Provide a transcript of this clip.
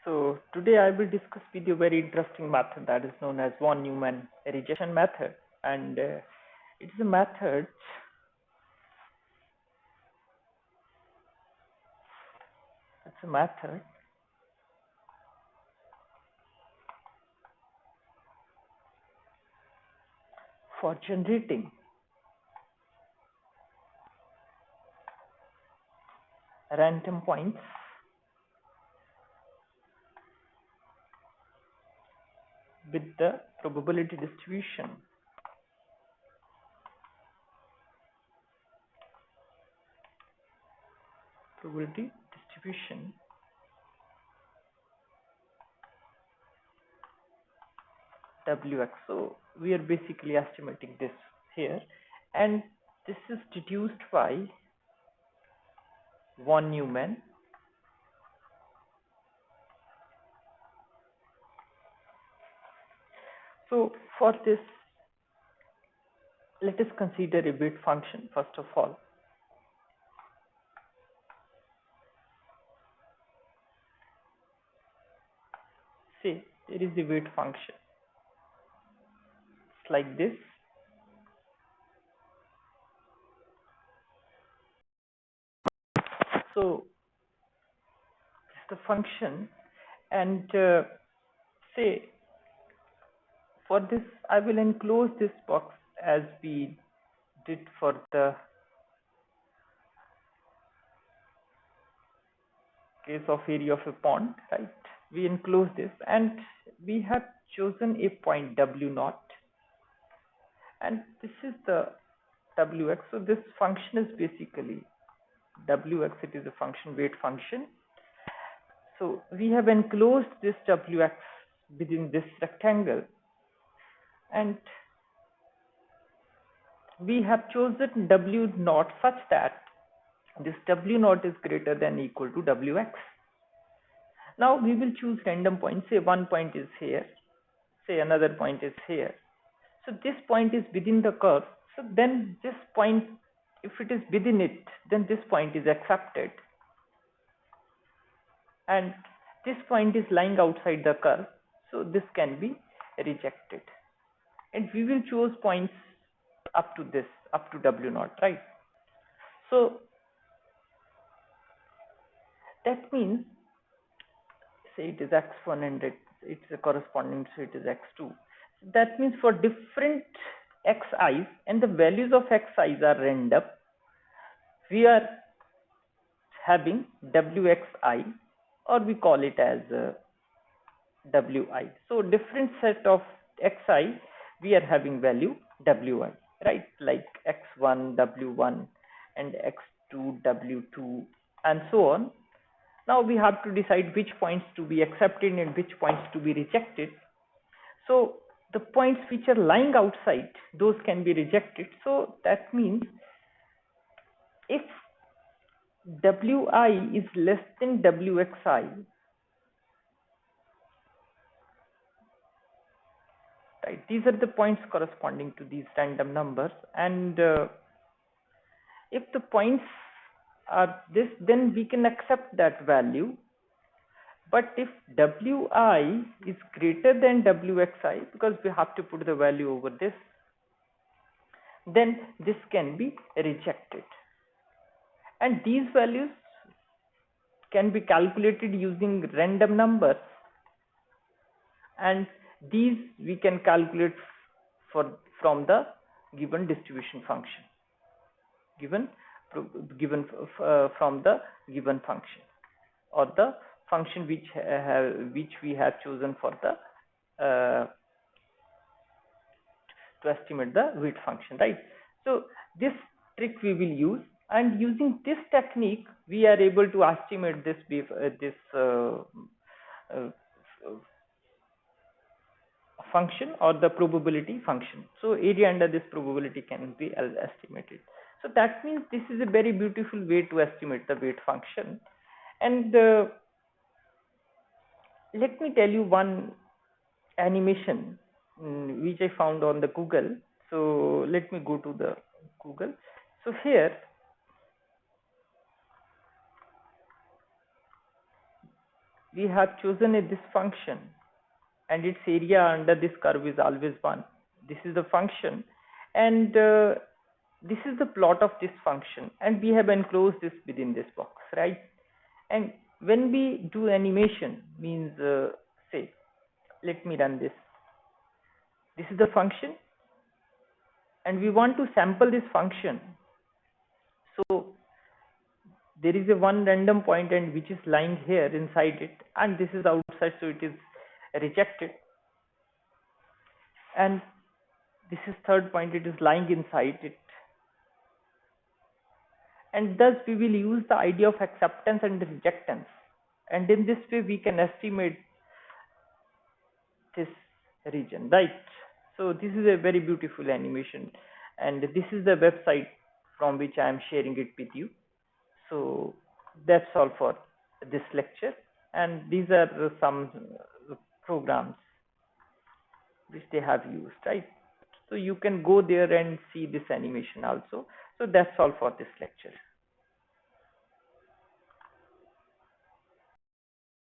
So today I will discuss with you a very interesting method that is known as Von-Neumann rejection method, and it is a method. It's a method for generating random points with the probability distribution Wx. So we are basically estimating this here, and this is deduced by Von-Neumann. So for this, let us consider a weight function first of all. Say there is a weight function. It's like this. So it's the function, and say for this I will enclose this box as we did for the case of area of a pond, right? We enclose this and we have chosen a point W0, and this is the Wx. So this function is basically Wx. It is a function, weight function. So we have enclosed this Wx within this rectangle, and we have chosen W0 such that this W0 is greater than or equal to Wx. Now we will choose random points. Say one point is here, say another point is here. So this point is within the curve. So then this point, if it is within it, then this point is accepted. And this point is lying outside the curve, so this can be rejected. And we will choose points up to this, up to W0, right? So that means, say it is x1 and it's a corresponding, so it is x2. That means for different xi's, and the values of xi's are random, we are having wxi, or we call it as wi. So different set of xi, we are having value wi, right? Like x1 w1 and x2 w2 and so on. Now we have to decide which points to be accepted and which points to be rejected. So the points which are lying outside, those can be rejected. So that means if wi is less than wxi, right, these are the points corresponding to these random numbers, and if the points are this, then we can accept that value. But if wi is greater than wxi, because we have to put the value over this, then this can be rejected. And these values can be calculated using random numbers, and these we can calculate from the given distribution function, from the given function, or the function which we have chosen for the to estimate the weight function, right? So this trick we will use, and using this technique we are able to estimate this function, or the probability function. So area under this probability can be estimated. So that means this is a very beautiful way to estimate the weight function. And let me tell you one animation which I found on the Google. So let me go to the Google. So here we have chosen this function, and its area under this curve is always 1. This is the function, and this is the plot of this function, and we have enclosed this within this box, right? And when we do animation, means say, let me run this. This is the function, and we want to sample this function. So there is a one random point, and which is lying here inside it, and this is outside, so it is rejected. And this is third point, it is lying inside it. And thus we will use the idea of acceptance and rejectance, and in this way we can estimate this region, right? So this is a very beautiful animation, and this is the website from which I am sharing it with you. So that's all for this lecture, and these are some programs which they have used, right? So you can go there and see this animation also. So that's all for this lecture.